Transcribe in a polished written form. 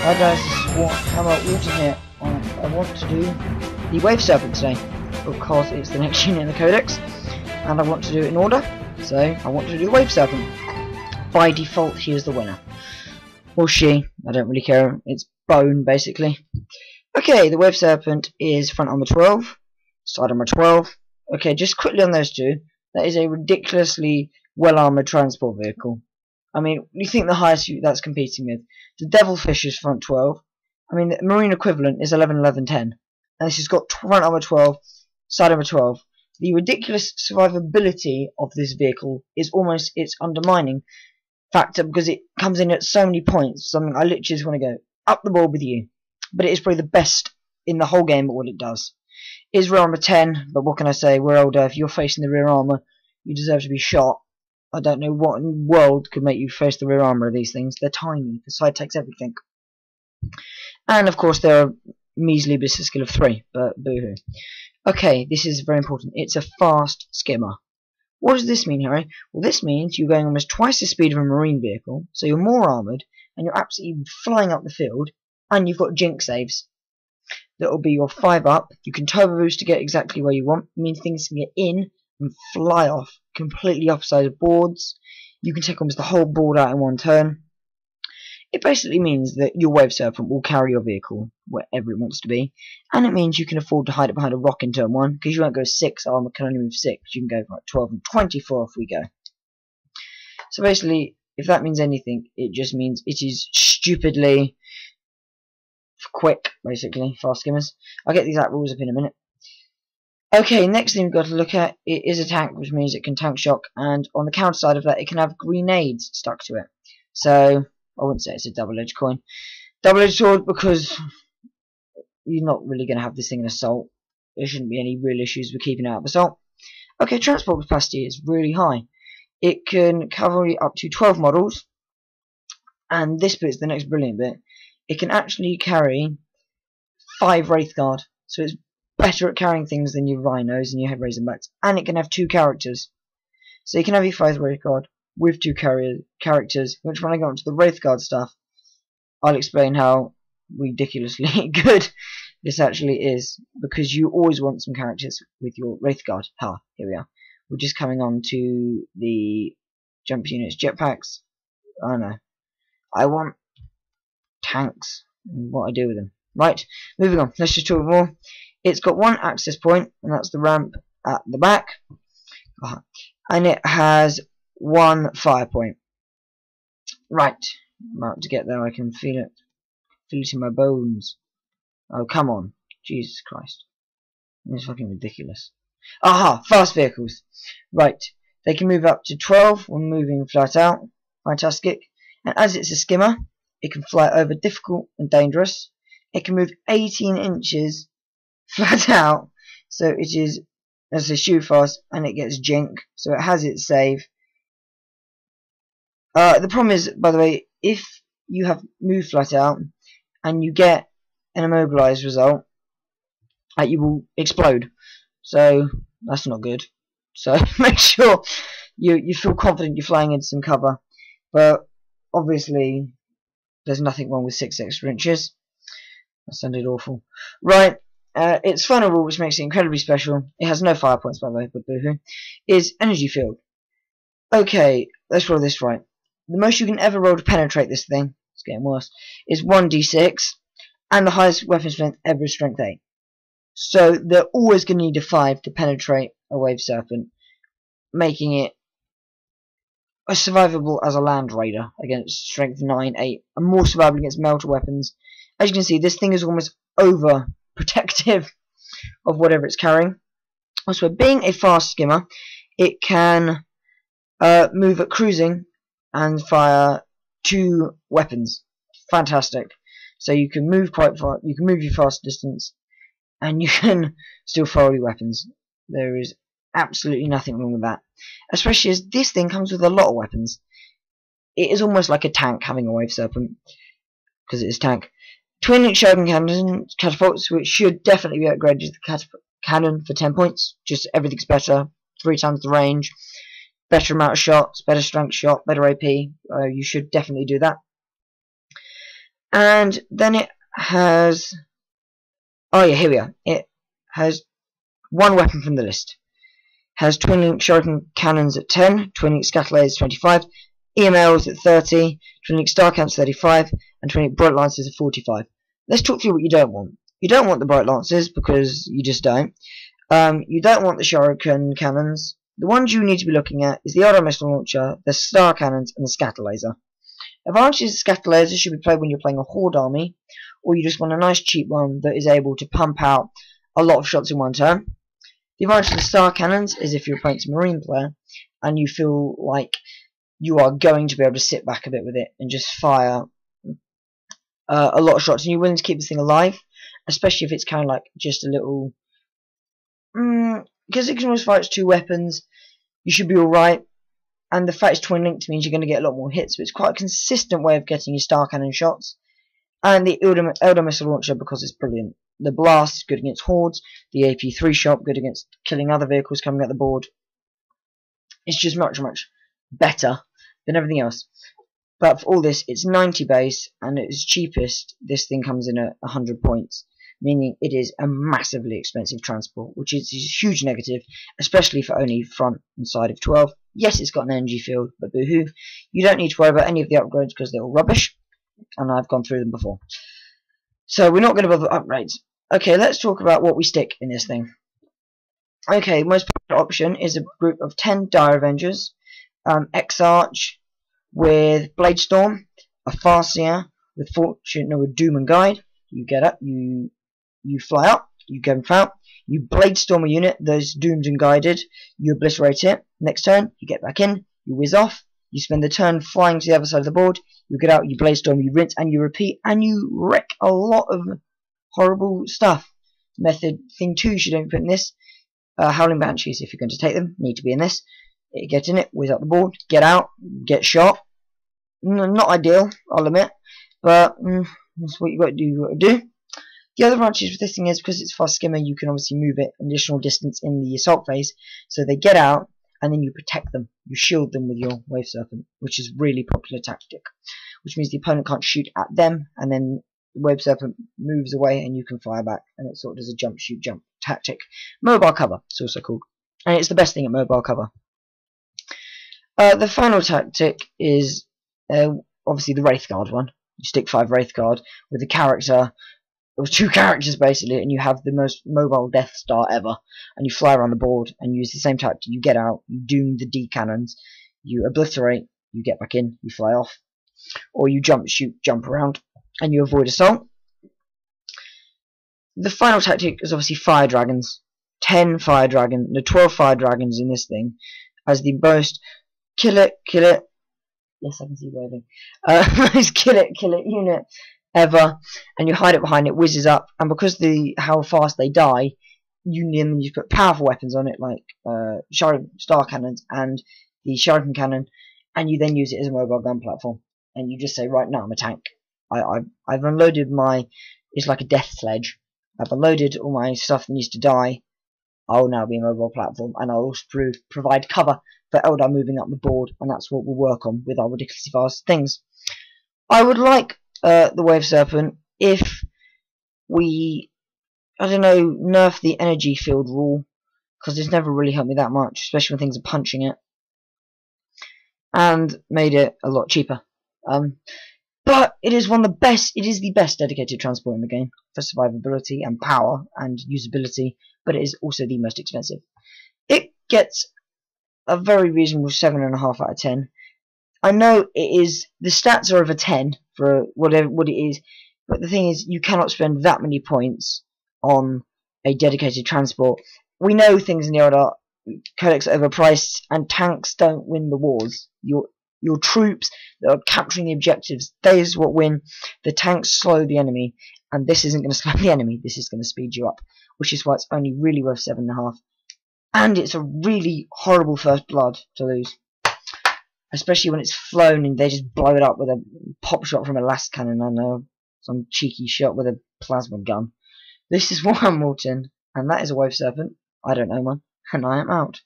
Hi guys, this is Hammer Walton here. I want to do the Waveserpant today because it's the next unit in the Codex and I want to do it in order, so I want to do the Waveserpant. By default he is the winner. Or she, I don't really care, it's bone basically. Okay, the Waveserpant is front armor 12, side armor 12. Okay, just quickly on those two, that is a ridiculously well armored transport vehicle. I mean, you think the highest that's competing with. The Devilfish is front 12. I mean, the Marine equivalent is 11, 11, 10. And this has got front armor 12, side armor 12. The ridiculous survivability of this vehicle is almost its undermining factor because it comes in at so many points. Something I literally just want to go up the board with you. But it is probably the best in the whole game at what it does. It is rear armor 10, but what can I say? We're older. If you're facing the rear armor, you deserve to be shot. I don't know what in the world could make you face the rear armor of these things. They're tiny. The side takes everything. And of course they're a measly business skill of 3, but boo-hoo. Okay, this is very important. It's a fast skimmer. What does this mean, Harry? Well, this means you're going almost twice the speed of a marine vehicle, so you're more armoured, and you're absolutely flying up the field, and you've got jink saves. That'll be your 5 up. You can turbo boost to get exactly where you want. It means things can get in and fly off completely opposite boards. You can take almost the whole board out in one turn. It basically means that your Waveserpant will carry your vehicle wherever it wants to be, and it means you can afford to hide it behind a rock in turn 1 because you won't go 6 armor, can only move 6. You can go like 12 and 24 off we go. So basically, if that means anything, it just means it is stupidly quick, basically, fast skimmers. I'll get the exact rules up in a minute. Okay, next thing we've got to look at, it is a tank, which means it can tank shock, and on the counter side of that, it can have grenades stuck to it. So, I wouldn't say it's a double-edged coin. Double-edged sword because you're not really going to have this thing in assault. There shouldn't be any real issues with keeping it out of assault. Okay, transport capacity is really high. It can cover up to 12 models, and this bit's the next brilliant bit. It can actually carry 5 Wraith Guard, so it's better at carrying things than your Rhinos and your Head Razorbacks, and it can have 2 characters. So you can have your 5 Wraith Guard with 2 characters, which when I go into the Wraith Guard stuff, I'll explain how ridiculously good this actually is, because you always want some characters with your Wraith Guard. Here we are. We're just coming on to the jump units, jetpacks. I know. I want tanks and what I do with them. Right, moving on. Let's just talk more. It's got 1 access point, and that's the ramp at the back. And it has 1 fire point. Right, I'm about to get there. I can feel it. Feel it in my bones. Oh, come on. Jesus Christ. It's fucking ridiculous. Aha! Fast vehicles. Right. They can move up to 12 when moving flat out. Fantastic. And as it's a skimmer, it can fly over difficult and dangerous. It can move 18 inches flat out. So it is, as a shoe fast, and it gets jink. So it has its save. The problem is, by the way, if you have moved flat out and you get an immobilized result, you will explode. So that's not good. So make sure you feel confident you're flying into some cover. But obviously, there's nothing wrong with 6 extra inches. That sounded awful. Right. Its final rule, which makes it incredibly special, it has no fire points by the way, but boohoo, is energy field. Okay, let's roll this right. The most you can ever roll to penetrate this thing, it's getting worse, is 1d6, and the highest weapon strength ever is strength 8. So they're always going to need a 5 to penetrate a Waveserpant, making it as survivable as a Land Raider against strength 9, 8, and more survivable against melter weapons. As you can see, this thing is almost over protective of whatever it's carrying. Also, being a fast skimmer, it can move at cruising and fire 2 weapons. Fantastic. So you can move quite far, you can move your fast distance, and you can still fire your weapons. There is absolutely nothing wrong with that. Especially as this thing comes with a lot of weapons. It is almost like a tank having a Waveserpant, because it is tank. Twin Shogun cannon catapults, which should definitely be upgraded to the cannon for 10 points. Just everything's better. 3 times the range. Better amount of shots, better strength shot, better AP. You should definitely do that. And then it has, oh yeah, here we are. It has one weapon from the list. Has twin link shuriken cannons at 10, twin link scatter lasers 25, EMLs at 30, twin link star cannons 35, and twin link bright lancers at 45. Let's talk through what you don't want. You don't want the bright lancers because you just don't. You don't want the shuriken cannons. The ones you need to be looking at is the Eldar missile launcher, the star cannons, and the scatter laser. Advantages of scatter lasers should be played when you're playing a horde army, or you just want a nice cheap one that is able to pump out a lot of shots in one turn. The advantage of the star cannons is if your opponent's a marine player and you feel like you are going to be able to sit back a bit with it and just fire a lot of shots, and you're willing to keep this thing alive, especially if it's kind of like just a little, because it can always fire its two weapons, you should be alright. And the fact it's twin linked means you're going to get a lot more hits, so it's quite a consistent way of getting your star cannon shots. And the Eldar missile launcher, because it's brilliant. The blast is good against hordes, the AP3 shot good against killing other vehicles coming at the board. It's just much, much better than everything else. But for all this, it's 90 base, and at its cheapest, this thing comes in at 100 points, meaning it is a massively expensive transport, which is a huge negative, especially for only front and side of 12. Yes, it's got an energy field, but boo-hoo. You don't need to worry about any of the upgrades because they're all rubbish, and I've gone through them before. So we're not going to bother upgrades. Okay, let's talk about what we stick in this thing. Okay, most popular option is a group of 10 Dire Avengers, X-Arch with Bladestorm, a Farseer with Fortune, no, with Doom and Guide. You get up, you fly up, you go out, you Bladestorm a unit that's doomed and guided, you obliterate it. Next turn, you get back in, you whiz off, you spend the turn flying to the other side of the board, you get out, you Bladestorm, you rinse, and you repeat, and you wreck a lot of horrible stuff. Method thing 2 you should only put in this. Howling Banshees, if you're going to take them, need to be in this. Get in it, whiz up the board, get out, get shot. Not ideal, I'll admit, but that's what you got to do. You got to do. The other advantage with this thing is because it's fast skimmer, you can obviously move it an additional distance in the assault phase, so they get out, and then you protect them. You shield them with your Waveserpant, which is a really popular tactic. Which means the opponent can't shoot at them, and then the Waveserpant moves away, and you can fire back, and it sort of does a jump, shoot, jump tactic. Mobile cover, it's also called, and it's the best thing at mobile cover. The final tactic is obviously the Wraithguard one. You stick 5 Wraithguard with a character, or 2 characters basically, and you have the most mobile Death Star ever, and you fly around the board and use the same tactic. You get out, you doom the D cannons, you obliterate, you get back in, you fly off, or you jump, shoot, jump around, and you avoid assault. The final tactic is obviously Fire Dragons. 10 Fire Dragons, no, 12 Fire Dragons in this thing, as the most kill it. Yes, I can see waving. Most kill it unit ever, and you hide it behind it, whizzes up, and because how fast they die, you put powerful weapons on it like star cannons and the shuriken cannon, and you then use it as a mobile gun platform, and you just say, right now I'm a tank. I've unloaded it's like a death sledge. I've unloaded all my stuff that needs to die. I'll now be a mobile platform, and I'll also provide cover for Eldar moving up the board, and that's what we'll work on with our ridiculously fast things. I would like the Waveserpant if we, I don't know, nerf the energy field rule, because it's never really helped me that much, especially when things are punching it, and made it a lot cheaper. But it is the best dedicated transport in the game for survivability and power and usability, but it is also the most expensive. It gets a very reasonable 7.5 out of 10. I know the stats are over 10 for what it is, but the thing is, you cannot spend that many points on a dedicated transport. We know things in the Eldar Codex are overpriced, and tanks don't win the wars. Your troops that are capturing the objectives, that is what win. The tanks slow the enemy, and this isn't going to slow the enemy, this is going to speed you up, which is why it's only really worth 7.5. And it's a really horrible first blood to lose, especially when it's flown and they just blow it up with a pop shot from a last cannon, I know, some cheeky shot with a plasma gun. This is Warren Morton, and that is a Waveserpant. I don't know one, and I am out.